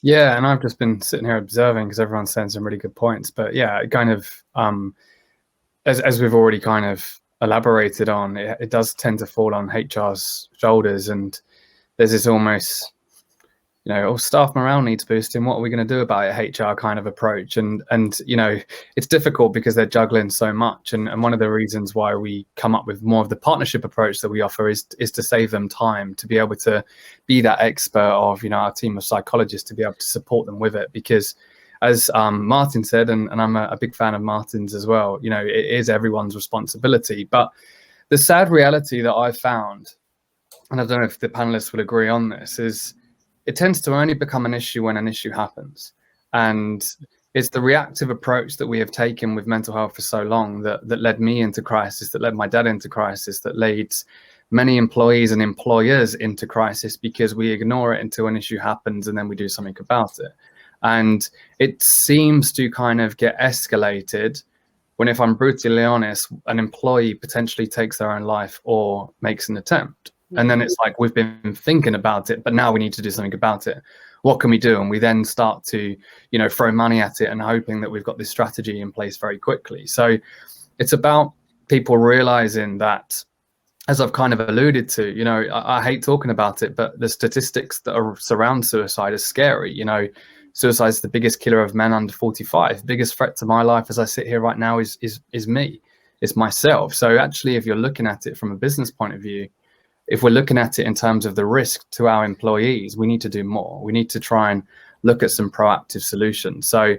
Yeah, and I've just been sitting here observing because everyone's saying some really good points. But yeah, it kind of as we've already kind of elaborated on, it does tend to fall on HR's shoulders, and there's this almost, oh, staff morale needs boosting. What are we going to do about it? HR kind of approach, and it's difficult because they're juggling so much. And one of the reasons why we come up with more of the partnership approach that we offer is to save them time, to be able to be that expert of our team of psychologists, to be able to support them with it. Because as Martin said, and I'm a big fan of Martin's as well, it is everyone's responsibility. But the sad reality that I've found, and I don't know if the panelists will agree on this, is it tends to only become an issue when an issue happens. And it's the reactive approach that we have taken with mental health for so long that led me into crisis, that led my dad into crisis, that leads many employees and employers into crisis, because we ignore it until an issue happens and then we do something about it. And it seems to kind of get escalated when, if I'm brutally honest, an employee potentially takes their own life or makes an attempt. And then it's like, we've been thinking about it, but now we need to do something about it. What can we do? And we then start to, throw money at it and hoping that we've got this strategy in place very quickly. So it's about people realizing that, as I've kind of alluded to, I hate talking about it, but the statistics that surround suicide are scary. Suicide is the biggest killer of men under 45. Biggest threat to my life as I sit here right now is me. It's myself. So actually, if you're looking at it from a business point of view, if we're looking at it in terms of the risk to our employees, we need to do more. We need to try and look at some proactive solutions. So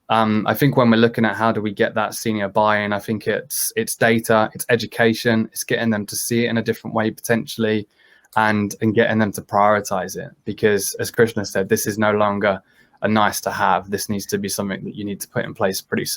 I think when we're looking at how do we get that senior buy-in, I think it's data, it's education, it's getting them to see it in a different way potentially, and getting them to prioritize it. Because as Krishna said, this is no longer a nice to have. This needs to be something that you need to put in place pretty soon.